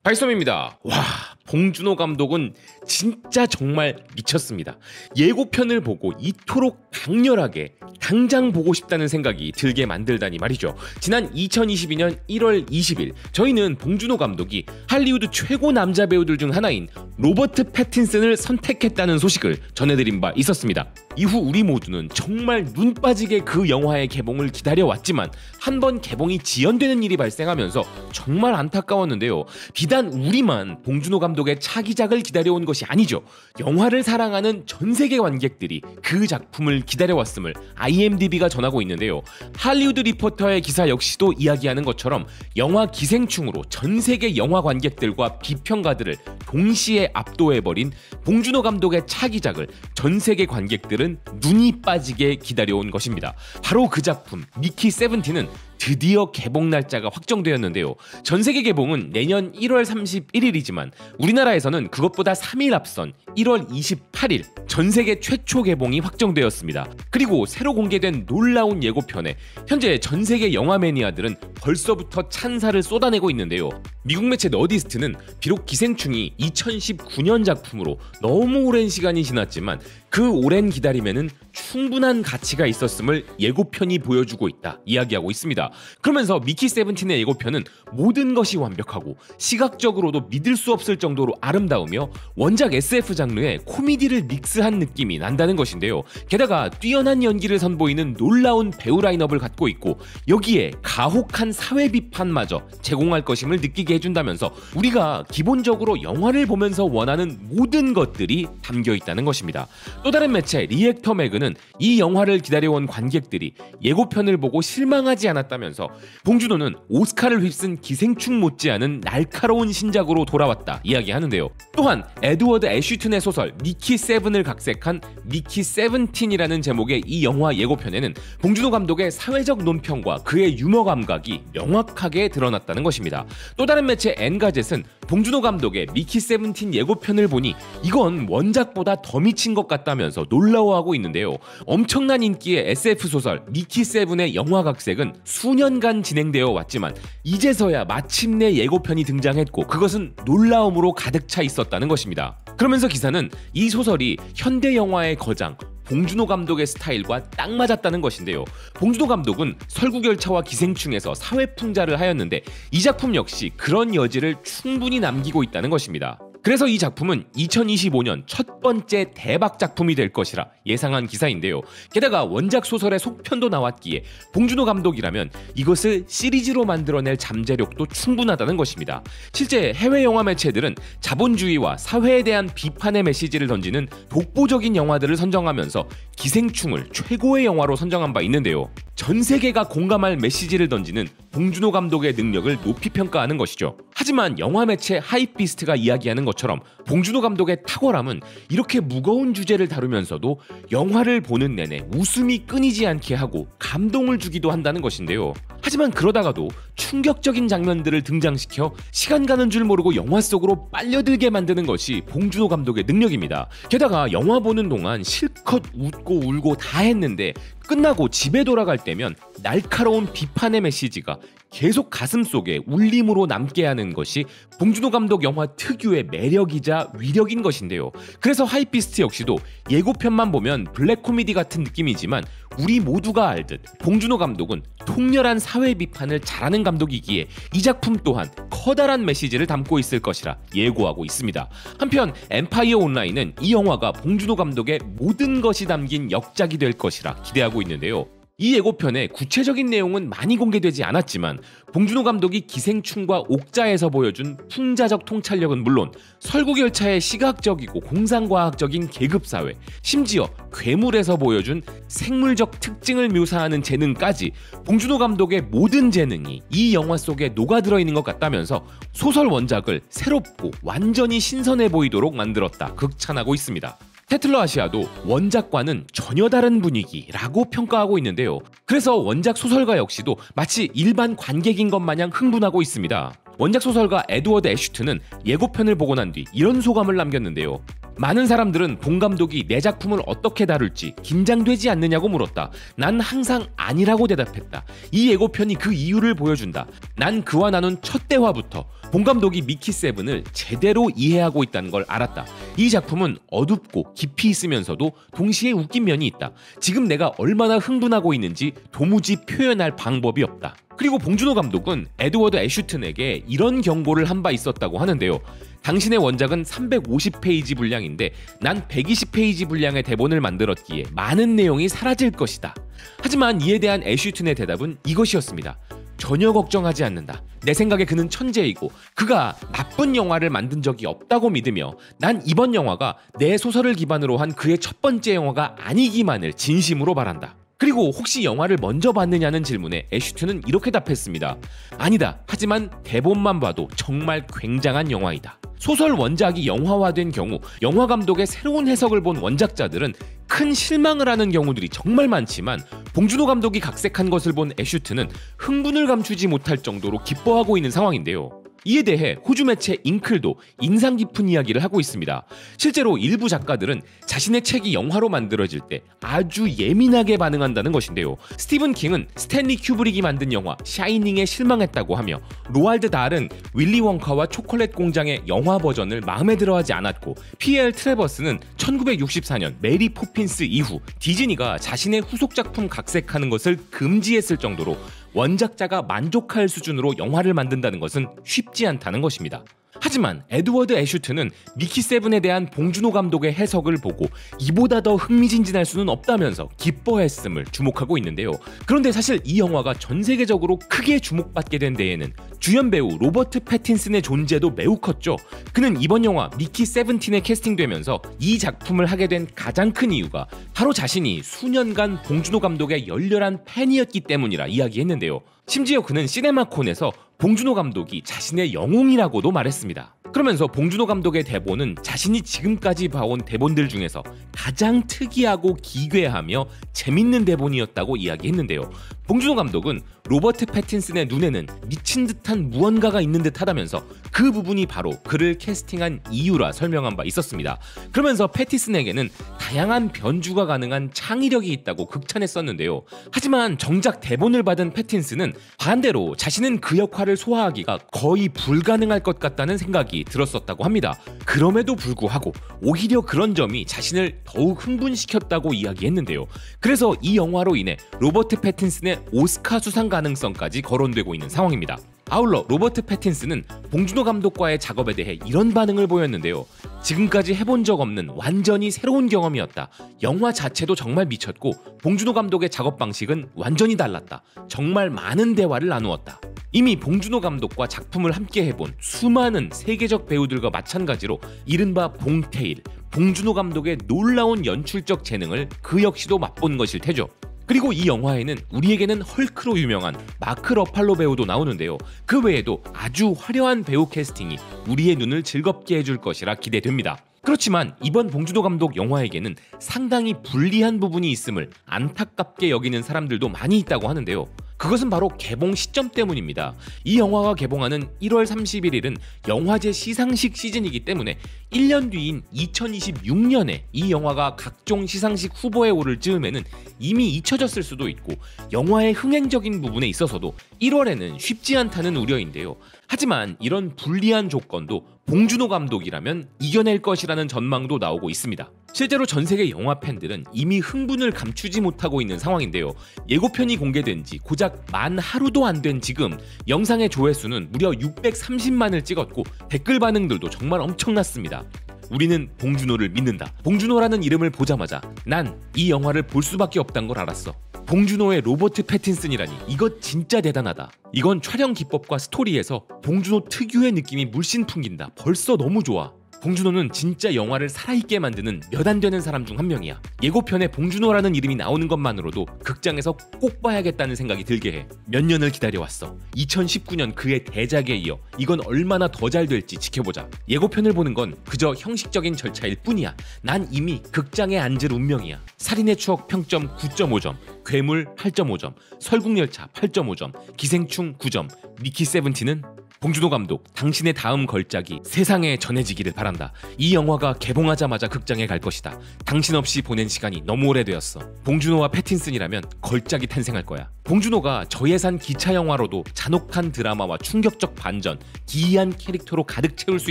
발솜입니다. 와, 봉준호 감독은 진짜 정말 미쳤습니다. 예고편을 보고 이토록 강렬하게 당장 보고 싶다는 생각이 들게 만들다니 말이죠. 지난 2022년 1월 20일 저희는 봉준호 감독이 할리우드 최고 남자 배우들 중 하나인 로버트 패틴슨을 선택했다는 소식을 전해드린 바 있었습니다. 이후 우리 모두는 정말 눈 빠지게 그 영화의 개봉을 기다려왔지만 한번 개봉이 지연되는 일이 발생하면서 정말 안타까웠는데요. 비단 우리만 봉준호 감독의 차기작을 기다려온 것이 아니죠. 영화를 사랑하는 전 세계 관객들이 그 작품을 기다려왔음을 IMDb가 전하고 있는데요. 할리우드 리포터의 기사 역시도 이야기하는 것처럼 영화 기생충으로 전 세계 영화 관객들과 비평가들을 동시에 압도해버린 봉준호 감독의 차기작을 전 세계 관객들은 눈이 빠지게 기다려온 것입니다. 바로 그 작품 미키 17은 드디어 개봉 날짜가 확정되었는데요. 전 세계 개봉은 내년 1월 31일이지만 우리나라에서는 그것보다 3일 앞선 1월 28일 전 세계 최초 개봉이 확정되었습니다. 그리고 새로 공개된 놀라운 예고편에 현재 전 세계 영화 매니아들은 벌써부터 찬사를 쏟아내고 있는데요. 미국 매체 너디스트는 비록 기생충이 2019년 작품으로 너무 오랜 시간이 지났지만 그 오랜 기다림에는 충분한 가치가 있었음을 예고편이 보여주고 있다 이야기하고 있습니다. 그러면서 미키 17의 예고편은 모든 것이 완벽하고 시각적으로도 믿을 수 없을 정도로 아름다우며 원작 SF 장르에 코미디를 믹스한 느낌이 난다는 것인데요. 게다가 뛰어난 연기를 선보이는 놀라운 배우 라인업을 갖고 있고 여기에 가혹한 사회 비판마저 제공할 것임을 느끼게 해준다면서 우리가 기본적으로 영화를 보면서 원하는 모든 것들이 담겨 있다는 것입니다. 또 다른 매체 리액터 매그는 이 영화를 기다려온 관객들이 예고편을 보고 실망하지 않았다면서 봉준호는 오스카를 휩쓴 기생충 못지않은 날카로운 신작으로 돌아왔다 이야기하는데요. 또한 에드워드 애쉬튼의 소설 미키 7을 각색한 미키 17이라는 제목의 이 영화 예고편에는 봉준호 감독의 사회적 논평과 그의 유머 감각이 명확하게 드러났다는 것입니다. 또 다른 매체 엔가젯은 봉준호 감독의 미키 17 예고편을 보니 이건 원작보다 더 미친 것 같다면서 놀라워하고 있는데요. 엄청난 인기의 SF 소설 미키 7의 영화 각색은 수년간 진행되어 왔지만 이제서야 마침내 예고편이 등장했고 그것은 놀라움으로 가득 차 있었다는 것입니다. 그러면서 기사는 이 소설이 현대 영화의 거장 봉준호 감독의 스타일과 딱 맞았다는 것인데요. 봉준호 감독은 설국열차와 기생충에서 사회풍자를 하였는데 이 작품 역시 그런 여지를 충분히 남기고 있다는 것입니다. 그래서 이 작품은 2025년 첫 번째 대박 작품이 될 것이라 예상한 기사인데요. 게다가 원작 소설의 속편도 나왔기에 봉준호 감독이라면 이것을 시리즈로 만들어낼 잠재력도 충분하다는 것입니다. 실제 해외 영화 매체들은 자본주의와 사회에 대한 비판의 메시지를 던지는 독보적인 영화들을 선정하면서 기생충을 최고의 영화로 선정한 바 있는데요. 전 세계가 공감할 메시지를 던지는 봉준호 감독의 능력을 높이 평가하는 것이죠. 하지만 영화 매체 하이피스트가 이야기하는 것처럼 봉준호 감독의 탁월함은 이렇게 무거운 주제를 다루면서도 영화를 보는 내내 웃음이 끊이지 않게 하고 감동을 주기도 한다는 것인데요. 하지만 그러다가도 충격적인 장면들을 등장시켜 시간 가는 줄 모르고 영화 속으로 빨려들게 만드는 것이 봉준호 감독의 능력입니다. 게다가 영화 보는 동안 실컷 웃고 울고 다 했는데 끝나고 집에 돌아갈 때면 날카로운 비판의 메시지가 계속 가슴속에 울림으로 남게 하는 것이 봉준호 감독 영화 특유의 매력이자 위력인 것인데요. 그래서 하이피스트 역시도 예고편만 보면 블랙 코미디 같은 느낌이지만 우리 모두가 알듯 봉준호 감독은 통렬한 사회 비판을 잘하는 감독이기에 이 작품 또한 커다란 메시지를 담고 있을 것이라 예고하고 있습니다. 한편 엠파이어 온라인은 이 영화가 봉준호 감독의 모든 것이 담긴 역작이 될 것이라 기대하고 있는데요. 이 예고편의 구체적인 내용은 많이 공개되지 않았지만 봉준호 감독이 기생충과 옥자에서 보여준 풍자적 통찰력은 물론 설국열차의 시각적이고 공상과학적인 계급사회, 심지어 괴물에서 보여준 생물적 특징을 묘사하는 재능까지 봉준호 감독의 모든 재능이 이 영화 속에 녹아들어 있는 것 같다면서 소설 원작을 새롭고 완전히 신선해 보이도록 만들었다 극찬하고 있습니다. 테틀러 아시아도 원작과는 전혀 다른 분위기라고 평가하고 있는데요. 그래서 원작 소설가 역시도 마치 일반 관객인 것 마냥 흥분하고 있습니다. 원작 소설가 에드워드 애쉬튼은 예고편을 보고 난 뒤 이런 소감을 남겼는데요. 많은 사람들은 봉 감독이 내 작품을 어떻게 다룰지 긴장되지 않느냐고 물었다. 난 항상 아니라고 대답했다. 이 예고편이 그 이유를 보여준다. 난 그와 나눈 첫 대화부터 봉 감독이 미키 세븐을 제대로 이해하고 있다는 걸 알았다. 이 작품은 어둡고 깊이 있으면서도 동시에 웃긴 면이 있다. 지금 내가 얼마나 흥분하고 있는지 도무지 표현할 방법이 없다. 그리고 봉준호 감독은 에드워드 애슈튼에게 이런 경고를 한 바 있었다고 하는데요. 당신의 원작은 350페이지 분량인데 난 120페이지 분량의 대본을 만들었기에 많은 내용이 사라질 것이다. 하지만 이에 대한 애슈튼의 대답은 이것이었습니다. 전혀 걱정하지 않는다. 내 생각에 그는 천재이고 그가 나쁜 영화를 만든 적이 없다고 믿으며 난 이번 영화가 내 소설을 기반으로 한 그의 첫 번째 영화가 아니기만을 진심으로 바란다. 그리고 혹시 영화를 먼저 봤느냐는 질문에 애슈튼은 이렇게 답했습니다. 아니다. 하지만 대본만 봐도 정말 굉장한 영화이다. 소설 원작이 영화화된 경우 영화 감독의 새로운 해석을 본 원작자들은 큰 실망을 하는 경우들이 정말 많지만 봉준호 감독이 각색한 것을 본 애슈튼은 흥분을 감추지 못할 정도로 기뻐하고 있는 상황인데요. 이에 대해 호주 매체 잉클도 인상 깊은 이야기를 하고 있습니다. 실제로 일부 작가들은 자신의 책이 영화로 만들어질 때 아주 예민하게 반응한다는 것인데요. 스티븐 킹은 스탠리 큐브릭이 만든 영화 샤이닝에 실망했다고 하며 로알드 달은 윌리 원카와 초콜릿 공장의 영화 버전을 마음에 들어하지 않았고 P.L. 트래버스는 1964년 메리 포핀스 이후 디즈니가 자신의 후속 작품 각색하는 것을 금지했을 정도로 원작자가 만족할 수준으로 영화를 만든다는 것은 쉽지 않다는 것입니다. 하지만 에드워드 애슈튼은 미키 세븐에 대한 봉준호 감독의 해석을 보고 이보다 더 흥미진진할 수는 없다면서 기뻐했음을 주목하고 있는데요. 그런데 사실 이 영화가 전 세계적으로 크게 주목받게 된 데에는 주연 배우 로버트 패틴슨의 존재도 매우 컸죠. 그는 이번 영화 미키 세븐틴에 캐스팅되면서 이 작품을 하게 된 가장 큰 이유가 바로 자신이 수년간 봉준호 감독의 열렬한 팬이었기 때문이라 이야기했는데요. 심지어 그는 시네마콘에서 봉준호 감독이 자신의 영웅이라고도 말했습니다. 그러면서 봉준호 감독의 대본은 자신이 지금까지 봐온 대본들 중에서 가장 특이하고 기괴하며 재밌는 대본이었다고 이야기했는데요. 봉준호 감독은 로버트 패틴슨의 눈에는 미친 듯한 무언가가 있는 듯 하다면서 그 부분이 바로 그를 캐스팅한 이유라 설명한 바 있었습니다. 그러면서 패틴슨에게는 다양한 변주가 가능한 창의력이 있다고 극찬했었는데요. 하지만 정작 대본을 받은 패틴슨은 반대로 자신은 그 역할을 소화하기가 거의 불가능할 것 같다는 생각이 들었었다고 합니다. 그럼에도 불구하고 오히려 그런 점이 자신을 더욱 흥분시켰다고 이야기했는데요. 그래서 이 영화로 인해 로버트 패틴슨의 오스카 수상 가능성까지 거론되고 있는 상황입니다. 아울러 로버트 패틴슨은 봉준호 감독과의 작업에 대해 이런 반응을 보였는데요. 지금까지 해본 적 없는 완전히 새로운 경험이었다. 영화 자체도 정말 미쳤고 봉준호 감독의 작업 방식은 완전히 달랐다. 정말 많은 대화를 나누었다. 이미 봉준호 감독과 작품을 함께 해본 수많은 세계적 배우들과 마찬가지로 이른바 봉테일, 봉준호 감독의 놀라운 연출적 재능을 그 역시도 맛본 것일 테죠. 그리고 이 영화에는 우리에게는 헐크로 유명한 마크 러팔로 배우도 나오는데요. 그 외에도 아주 화려한 배우 캐스팅이 우리의 눈을 즐겁게 해줄 것이라 기대됩니다. 그렇지만 이번 봉준호 감독 영화에게는 상당히 불리한 부분이 있음을 안타깝게 여기는 사람들도 많이 있다고 하는데요. 그것은 바로 개봉 시점 때문입니다. 이 영화가 개봉하는 1월 31일은 영화제 시상식 시즌이기 때문에 1년 뒤인 2026년에 이 영화가 각종 시상식 후보에 오를 즈음에는 이미 잊혀졌을 수도 있고 영화의 흥행적인 부분에 있어서도 1월에는 쉽지 않다는 우려인데요. 하지만 이런 불리한 조건도 봉준호 감독이라면 이겨낼 것이라는 전망도 나오고 있습니다. 실제로 전 세계 영화 팬들은 이미 흥분을 감추지 못하고 있는 상황인데요. 예고편이 공개된 지 고작 만 하루도 안 된 지금 영상의 조회수는 무려 630만을 찍었고 댓글 반응들도 정말 엄청났습니다. 우리는 봉준호를 믿는다. 봉준호라는 이름을 보자마자 난 이 영화를 볼 수밖에 없다는 걸 알았어. 봉준호의 로버트 패틴슨이라니 이것 진짜 대단하다. 이건 촬영 기법과 스토리에서 봉준호 특유의 느낌이 물씬 풍긴다. 벌써 너무 좋아. 봉준호는 진짜 영화를 살아있게 만드는 몇 안 되는 사람 중 한 명이야. 예고편에 봉준호라는 이름이 나오는 것만으로도 극장에서 꼭 봐야겠다는 생각이 들게 해. 몇 년을 기다려왔어. 2019년 그의 대작에 이어 이건 얼마나 더 잘 될지 지켜보자. 예고편을 보는 건 그저 형식적인 절차일 뿐이야. 난 이미 극장에 앉을 운명이야. 살인의 추억 평점 9.5점, 괴물 8.5점, 설국열차 8.5점, 기생충 9점, 미키 세븐틴은 봉준호 감독, 당신의 다음 걸작이 세상에 전해지기를 바란다. 이 영화가 개봉하자마자 극장에 갈 것이다. 당신 없이 보낸 시간이 너무 오래되었어. 봉준호와 패틴슨이라면 걸작이 탄생할 거야. 봉준호가 저예산 기차 영화로도 잔혹한 드라마와 충격적 반전, 기이한 캐릭터로 가득 채울 수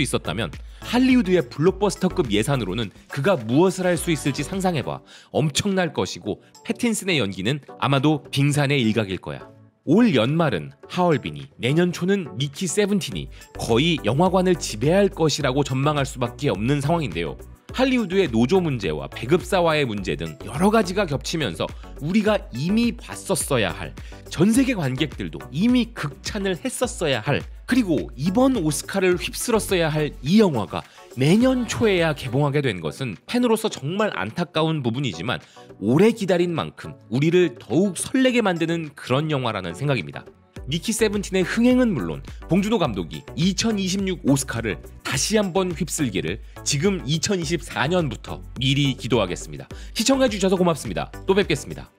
있었다면 할리우드의 블록버스터급 예산으로는 그가 무엇을 할 수 있을지 상상해봐. 엄청날 것이고 패틴슨의 연기는 아마도 빙산의 일각일 거야. 올 연말은 하얼빈이, 내년 초는 미키 세븐틴이 거의 영화관을 지배할 것이라고 전망할 수밖에 없는 상황인데요. 할리우드의 노조 문제와 배급사와의 문제 등 여러 가지가 겹치면서 우리가 이미 봤었어야 할, 전 세계 관객들도 이미 극찬을 했었어야 할, 그리고 이번 오스카를 휩쓸었어야 할 이 영화가 내년 초에야 개봉하게 된 것은 팬으로서 정말 안타까운 부분이지만 오래 기다린 만큼 우리를 더욱 설레게 만드는 그런 영화라는 생각입니다. 미키 세븐틴의 흥행은 물론 봉준호 감독이 2026 오스카를 다시 한번 휩쓸기를 지금 2024년부터 미리 기도하겠습니다. 시청해주셔서 고맙습니다. 또 뵙겠습니다.